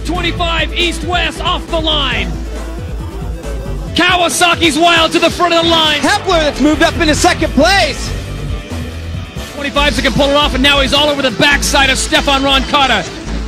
125 east-west off the line. Kawasaki's wild to the front of the line. Hepler that's moved up into second place. 25s that can pull it off, and now he's all over the backside of Stephane Roncada.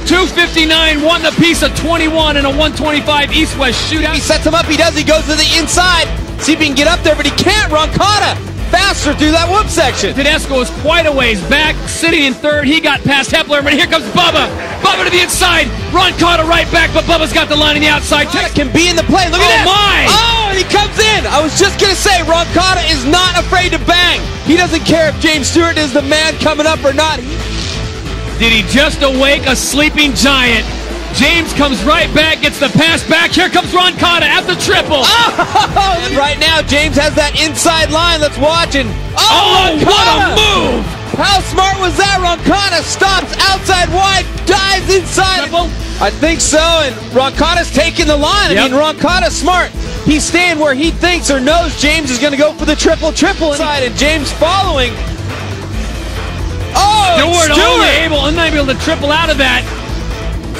259 won the piece of 21 in a 125 east-west shootout. He sets him up, he does, he goes to the inside. See if he can get up there, but he can't. Roncada faster through that whoop section. Tedesco is quite a ways back, sitting in third. He got past Hepler, but here comes Bubba. Bubba to the inside. Roncada right back, but Bubba's got the line on the outside. Roncada can be in the play. Look at that. Oh, my! Oh, and he comes in. I was just going to say, Roncada is not afraid to bang. He doesn't care if James Stewart is the man coming up or not. Did he just awake a sleeping giant? James comes right back, gets the pass back. Here comes Roncada at the triple. Oh, and right now, James has that inside line. Let's watch it. Oh, what a move! How smart was that? Roncada stops outside wide, dives inside. Triple? I think so, and Roncada's taking the line. Yep. I mean, Roncada's smart. He's staying where he thinks or knows James is going to go for the triple inside, and James following. Oh, Stewart unable to triple out of that.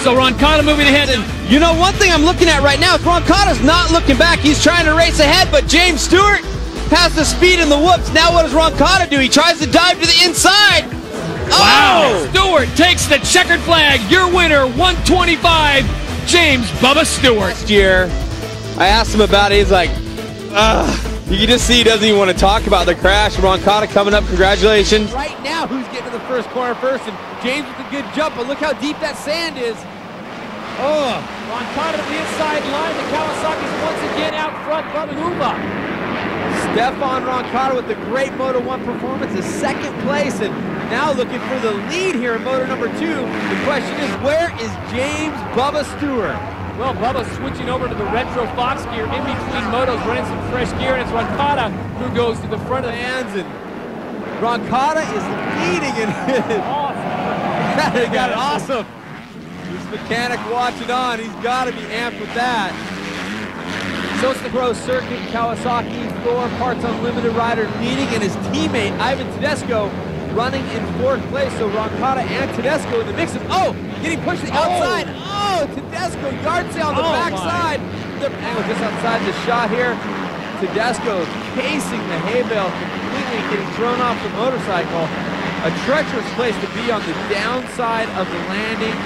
So Roncada moving ahead. And you know, one thing I'm looking at right now is Roncada's not looking back. He's trying to race ahead, but James Stewart has the speed and the whoops. Now what does Roncada do? He tries to dive to the inside. Wow! Oh! Stewart takes the checkered flag. Your winner, 125, James Bubba Stewart. Last year, I asked him about it. He's like, ugh. You can just see he doesn't even want to talk about the crash. Roncada coming up, congratulations. Right now, who's getting to the first corner first? And James with a good jump, but look how deep that sand is. Oh, Roncada to the inside line. The Kawasaki's once again out front. Bubba Hooba. Stephane Roncada with the great Moto 1 performance, a second place, and now looking for the lead here in Moto number 2. The question is, where is James Bubba Stewart? Well, Bubba's switching over to the retro Fox gear in between motos, running some fresh gear, and it's Roncada who goes to the front of the fans, and Roncada is leading in it. Awesome. They got it awesome. This mechanic watching on, he's got to be amped with that. So it's the pro circuit, Kawasaki, Thor, Parts Unlimited rider leading, and his teammate, Ivan Tedesco, running in fourth place. So Roncada and Tedesco in the mix of, getting pushed to the outside. Oh, Tedesco, yard sale on the backside. The angle just outside the shot here. Tedesco casing the hay bale, completely getting thrown off the motorcycle. A treacherous place to be on the downside of the landing.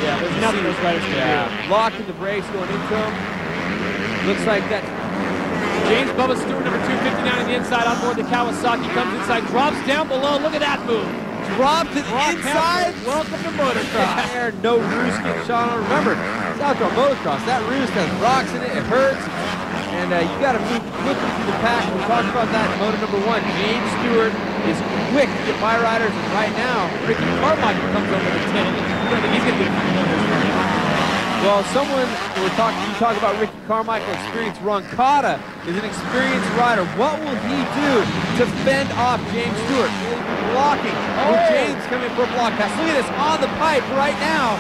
Yeah, there's nothing those riders can do. Locking the brakes going into him. Looks like that. James Bubba Stewart, number 259 on the inside, on board the Kawasaki, comes inside, drops down below. Look at that move. Drop to the inside. Welcome to motocross. There, no roost getting shot on. Remember, it's outdoor motocross. That roost has rocks in it. It hurts. And you got to move quickly through the pack. We talked about that in Moto number 1. James Stewart is quick to get by riders. And right now, Ricky Carmichael comes over the 10. He's going to get well, you talk about Ricky Carmichael experience. Roncada is an experienced rider. What will he do to fend off James Stewart? Blocking. James coming for a block pass. Look at this on the pipe right now.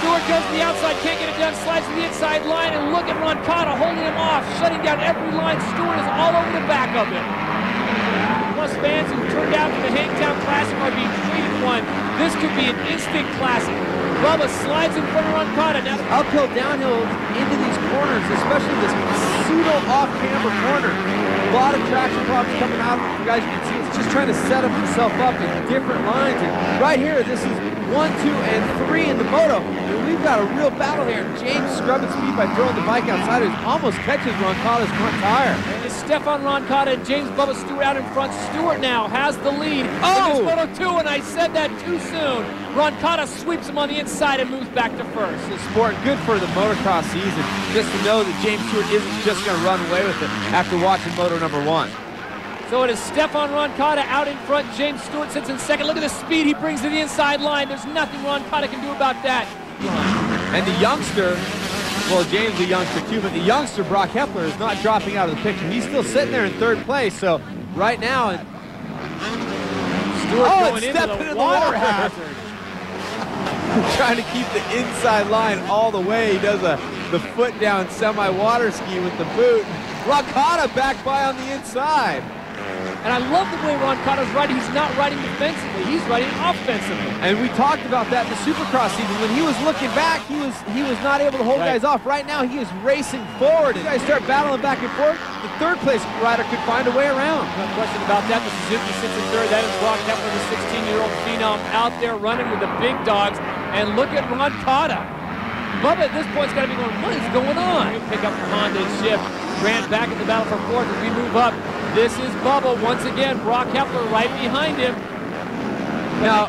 Stewart goes to the outside, can't get it done, slides to the inside line, and look at Roncada holding him off, shutting down every line. Stewart is all over the back of him. Plus fans who turned out for the Hangtown Classic are being treated one. This could be an instant classic. Bubba slides in front of Roncada. Now uphill, downhill into these corners, especially this pseudo off-camber corner. A lot of traction problems coming out. You guys can see it's just trying to set himself up in different lines. And right here, this is 1, 2, and 3 in the moto. And we've got a real battle here. James scrubbing speed by throwing the bike outside. It almost catches Roncada's front tire. And it's Stephane Roncada and James Bubba Stewart out in front. Stewart now has the lead in this Moto 2, and I said that too soon. Roncada sweeps him on the inside and moves back to first. The sport, good for the motocross season, just to know that James Stewart isn't just going to run away with it after watching Moto number 1. So it is Stephane Roncada out in front. James Stewart sits in second. Look at the speed he brings to the inside line. There's nothing Roncada can do about that. And the youngster, well, James the youngster too, but the youngster, Brock Hepler, is not dropping out of the picture. He's still sitting there in third place. So right now, Stewart going into the water hazard. Trying to keep the inside line all the way. He does the foot down semi-water ski with the boot. Roncada back by on the inside. And I love the way Roncada's riding. He's not riding defensively. He's riding offensively. And we talked about that in the Supercross season. When he was looking back, he was not able to hold guys off. Right now, he is racing forward. You guys start battling back and forth, the third place rider could find a way around. No question about that. The Suzuki sits in third. That is Brock Kepler, the 16-year-old phenom, out there running with the big dogs. And look at Roncada. Bubba at this point has got to be going, what is going on? Pick up the Honda and shift. Grant back in the battle for fourth as we move up. This is Bubba once again. Brock Kepler right behind him. Now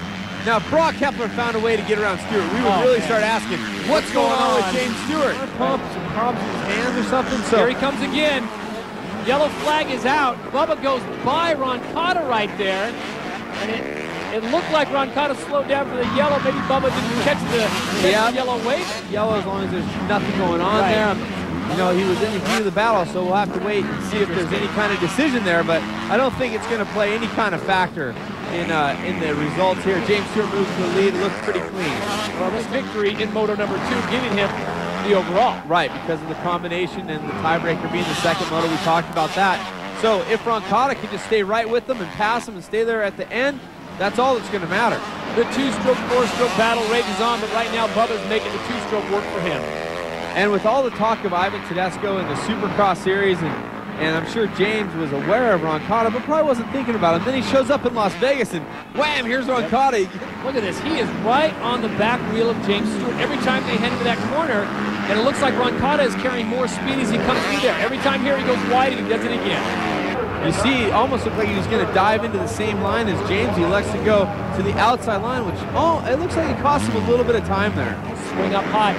Brock Kepler found a way to get around Stewart. We would really start asking, what's going on with James Stewart? Some problems with his hands or something? So here he comes again. Yellow flag is out. Bubba goes by Roncada right there. And it looked like Roncada slowed down for the yellow. Maybe Bubba didn't catch the yellow wave. Yellow as long as there's nothing going on there. You know, he was in the heat of the battle, so we'll have to wait and see if there's any kind of decision there, but I don't think it's going to play any kind of factor in the results here. James Stewart moves to the lead. It looks pretty clean. Well, this victory in Moto number 2 giving him the overall. Right, because of the combination and the tiebreaker being the second moto. We talked about that. So if Roncada can just stay right with them and pass them and stay there at the end, that's all that's going to matter. The 2-stroke, 4-stroke battle rages on, but right now Bubba's making the 2-stroke work for him. And with all the talk of Ivan Tedesco in the Supercross series, and I'm sure James was aware of Roncada, but probably wasn't thinking about him. Then he shows up in Las Vegas, and wham, here's Roncada. Look at this. He is right on the back wheel of James Stewart every time they head into that corner, and it looks like Roncada is carrying more speed as he comes through there. Every time here he goes wide, and he does it again. You see, almost looked like he was going to dive into the same line as James. He elects to go to the outside line, which, it looks like it cost him a little bit of time there. Swing up high.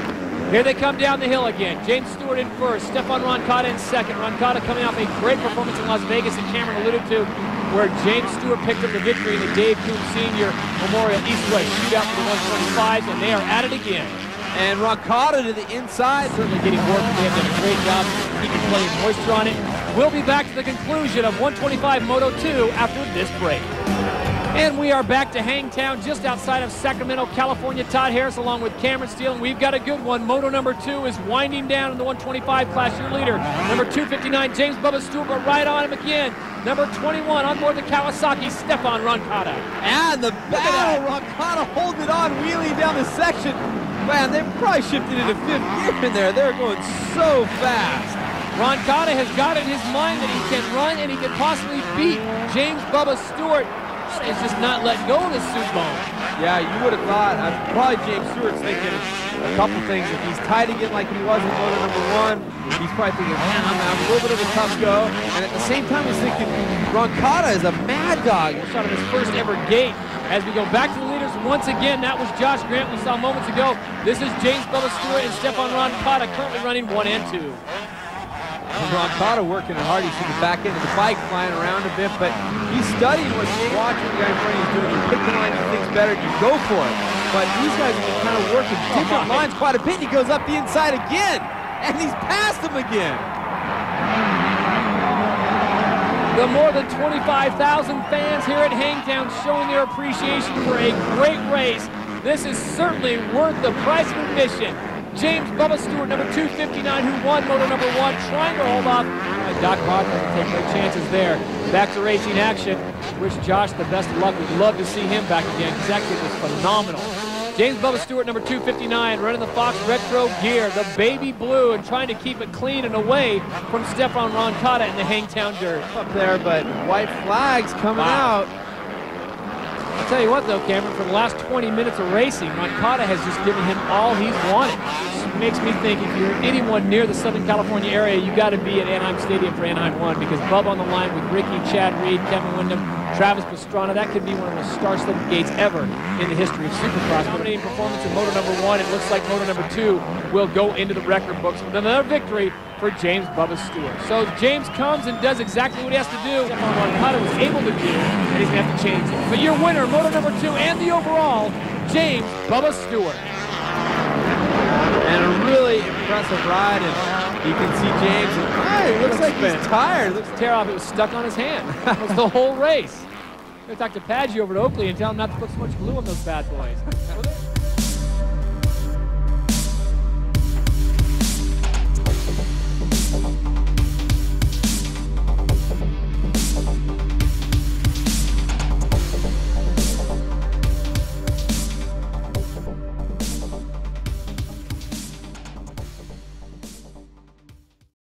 Here they come down the hill again. James Stewart in first, Stephane Roncada in second. Roncada coming off a great performance in Las Vegas that Cameron alluded to, where James Stewart picked up the victory in the Dave Coon Sr. Memorial East-West Shootout for the 125s, and they are at it again. And Roncada to the inside. Certainly getting work. They have done a great job keeping plenty of moisture on it. We'll be back to the conclusion of 125 Moto 2 after this break. And we are back to Hangtown, just outside of Sacramento, California. Todd Harris along with Cameron Steele, and we've got a good one. Moto number 2 is winding down in the 125 class. Your leader, number 259, James Bubba Stewart, but right on him again. Number 21 on board the Kawasaki, Stephane Roncada. And the battle, Roncada holding it on, wheeling down the section. Man, they probably shifted into 5th gear in there. They're going so fast. Roncada has got in his mind that he can run and he can possibly beat James Bubba Stewart. Is just not letting go of the suit bone. Yeah, you would have thought. Probably James Stewart's thinking a couple things. If he's tied again like he was in Moto number 1, he's probably thinking, man, I'm having a little bit of a tough go. And at the same time, he's thinking, Roncada is a mad dog. Shot of his first ever gate. As we go back to the leaders once again, that was Josh Grant we saw moments ago. This is James Bubba Stewart and Stephane Roncada currently running 1 and 2. Roncada working hard. You see the back end of the bike flying around a bit, but he's studying what he's watching the guy in front of him doing. You pick the line he thinks better, you go for it. But these guys are kind of working different lines quite a bit. He goes up the inside again, and he's past him again. The more than 25,000 fans here at Hangtown showing their appreciation for a great race. This is certainly worth the price of admission. James Bubba Stewart, number 259, who won Moto number 1, trying to hold off. Doc Crocker take no chances there. Back to racing action. Wish Josh the best of luck. We'd love to see him back again, because that kid was phenomenal. James Bubba Stewart, number 259, running the Fox Retro gear, the baby blue, and trying to keep it clean and away from Stephane Roncada in the Hangtown dirt. Up there, but white flags coming out. I'll tell you what, though, Cameron, for the last 20 minutes of racing, Roncada has just given him all he's wanted. Which makes me think if you're anyone near the Southern California area, you got to be at Anaheim Stadium for Anaheim 1, because Bubba on the line with Ricky, Chad Reed, Kevin Windham, Travis Pastrana, that could be one of the star-studded gates ever in the history of Supercross. Dominating performance in Moto number 1, it looks like Moto number 2 will go into the record books with another victory for James Bubba Stewart. So James comes and does exactly what he has to do. Stephane Roncada was able to do, and he's going to have to change it. But your winner, Moto number 2, and the overall, James Bubba Stewart. And a really impressive ride, and you can see James, and it looks like he's tired. It looks to tear off. It was stuck on his hand. That was the whole race. I'm going to talk to Padgett over at Oakley and tell him not to put so much glue on those bad boys.